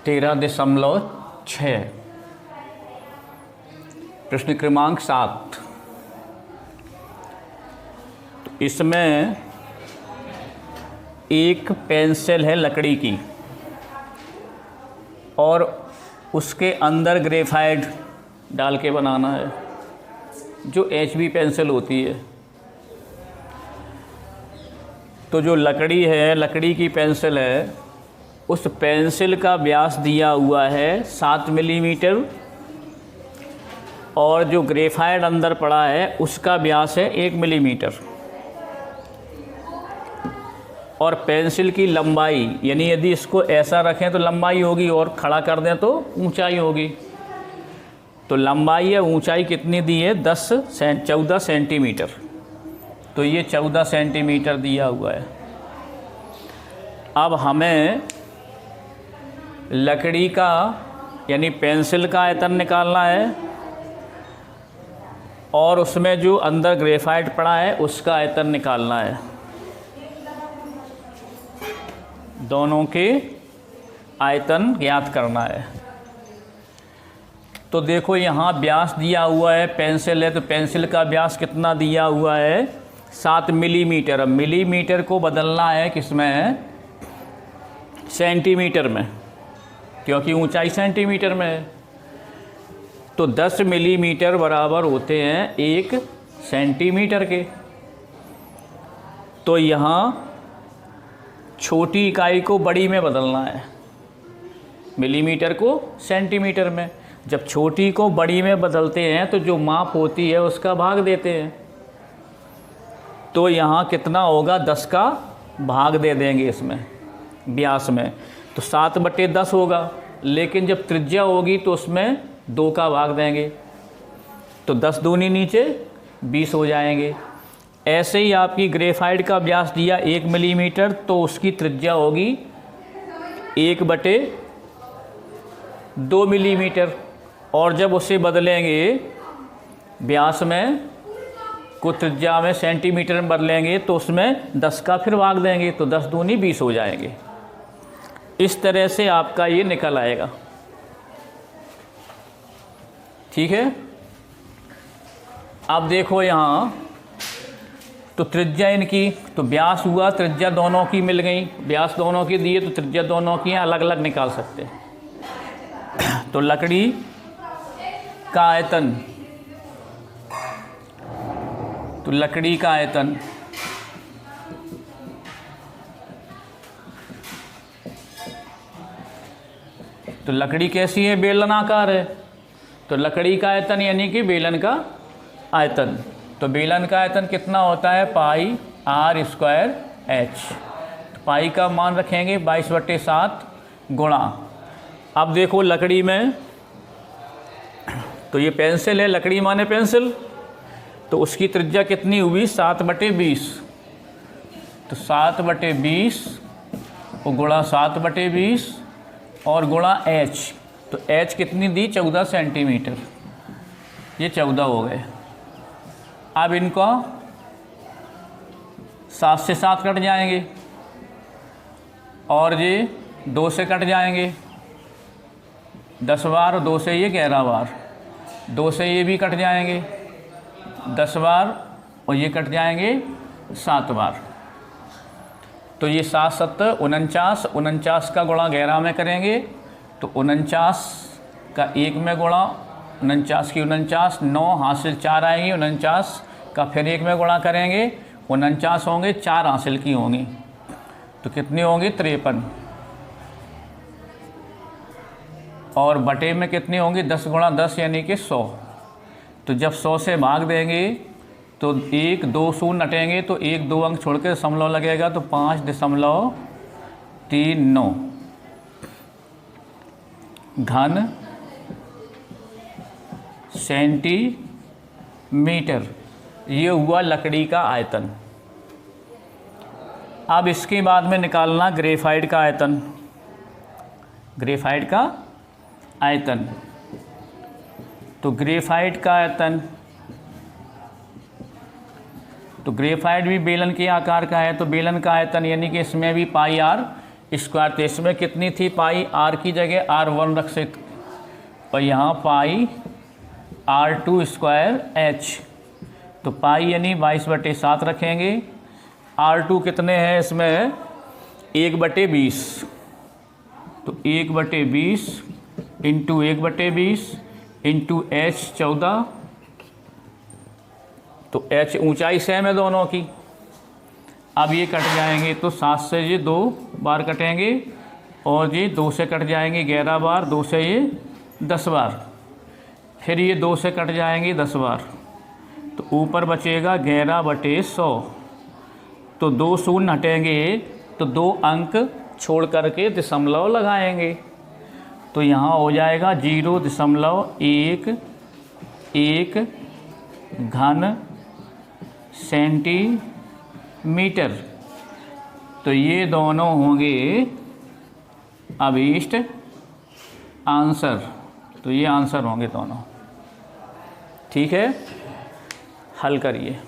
13.6। प्रश्न क्रमांक 7। इसमें एक पेंसिल है लकड़ी की और उसके अंदर ग्रेफाइट डाल के बनाना है, जो HB पेंसिल होती है। तो जो लकड़ी है, लकड़ी की पेंसिल है, उस पेंसिल का व्यास दिया हुआ है 7 मिलीमीटर और जो ग्रेफाइट अंदर पड़ा है उसका व्यास है 1 मिलीमीटर। और पेंसिल की लंबाई, यानी यदि इसको ऐसा रखें तो लंबाई होगी और खड़ा कर दें तो ऊंचाई होगी। तो लंबाई या ऊंचाई कितनी दी है? 14 सेंटीमीटर। तो ये 14 सेंटीमीटर दिया हुआ है। अब हमें लकड़ी का यानी पेंसिल का आयतन निकालना है और उसमें जो अंदर ग्रेफाइट पड़ा है उसका आयतन निकालना है। दोनों के आयतन ज्ञात करना है। तो देखो यहाँ व्यास दिया हुआ है, पेंसिल है तो पेंसिल का व्यास कितना दिया हुआ है? 7 मिलीमीटर। अब मिलीमीटर को बदलना है किसमें? सेंटीमीटर में, क्योंकि ऊंचाई सेंटीमीटर में है। तो 10 मिलीमीटर बराबर होते हैं 1 सेंटीमीटर के। तो यहाँ छोटी इकाई को बड़ी में बदलना है, मिलीमीटर को सेंटीमीटर में। जब छोटी को बड़ी में बदलते हैं तो जो माप होती है उसका भाग देते हैं। तो यहाँ कितना होगा? 10 का भाग दे देंगे इसमें व्यास में, तो 7/10 होगा। लेकिन जब त्रिज्या होगी तो उसमें 2 का भाग देंगे, तो 10 दूनी नीचे 20 हो जाएंगे। ऐसे ही आपकी ग्रेफाइट का व्यास दिया 1 मिलीमीटर, तो उसकी त्रिज्या होगी 1/2 मिलीमीटर। और जब उसे बदलेंगे व्यास में को त्रिज्या में सेंटीमीटर में बदलेंगे तो उसमें 10 का फिर भाग देंगे, तो 10 दूनी 20 हो जाएंगे। इस तरह से आपका ये निकल आएगा। ठीक है। अब देखो यहाँ तो त्रिज्या इनकी, तो व्यास हुआ, त्रिज्या दोनों की मिल गई, व्यास दोनों की दिए तो त्रिज्या दोनों की अलग अलग निकाल सकते हैं। तो लकड़ी का आयतन, तो लकड़ी का आयतन तो लकड़ी कैसी है? बेलनाकार है। तो लकड़ी का आयतन यानी कि बेलन का आयतन। तो बेलन का आयतन कितना होता है? πr²h। तो पाई का मान रखेंगे 22/7 गुणा। अब देखो लकड़ी में, तो ये पेंसिल है, लकड़ी माने पेंसिल, तो उसकी त्रिज्या कितनी हुई? 7/20। तो 7/20 और गुणा 7/20 और गुणा h। तो h कितनी दी? 14 सेंटीमीटर। ये 14 हो गए। अब इनको 7 से 7 कट जाएंगे और ये 2 से कट जाएंगे 10 बार, और 2 से ये 11 बार, 2 से ये भी कट जाएंगे 10 बार और ये कट जाएंगे 7 बार। तो ये 7 7 49, 49 का गुणा 11 में करेंगे तो 49 का 1 में गुणा, 49 की 49, 9 हासिल 4 आएंगी, 49 का फिर 1 में गुणा करेंगे, 49 होंगे, 4 हासिल की होंगी, तो कितनी होंगी? 53। और बटे में कितनी होंगी? 10 गुणा 10 यानी कि 100। तो जब 100 से भाग देंगे तो 1 2 शून्य हटेंगे, तो 1 2 अंक छोड़ के दशमलव लगेगा, तो 5.39 घन सेंटीमीटर। ये हुआ लकड़ी का आयतन। अब इसके बाद में निकालना ग्रेफाइट का आयतन। ग्रेफाइट का आयतन, तो ग्रेफाइट का आयतन, तो ग्रेफाइट भी बेलन के आकार का है, तो बेलन का आयतन यानी कि इसमें भी πr स्क्वायर, तो इसमें कितनी थी पाई, आर की जगह R1 रख सकते, और यहाँ पाई R2 स्क्वायर H, तो पाई यानी 22/7 रखेंगे। R2 कितने हैं इसमें, 1/20, तो 1/20 इंटू 1/20 इंटू H 14, तो H ऊंचाई सेम है दोनों की। अब ये कट जाएंगे तो 7 से ये 2 बार कटेंगे, और ये 2 से कट जाएंगे 11 बार, 2 से ये 10 बार, फिर ये 2 से कट जाएंगे 10 बार, तो ऊपर बचेगा 11/100। तो 2 शून्य हटेंगे तो 2 अंक छोड़ करके दशमलव लगाएंगे, तो यहाँ हो जाएगा 0.11 घन सेंटीमीटर। तो ये दोनों होंगे अभीष्ट आंसर, तो ये आंसर होंगे दोनों। ठीक है, हल करिए।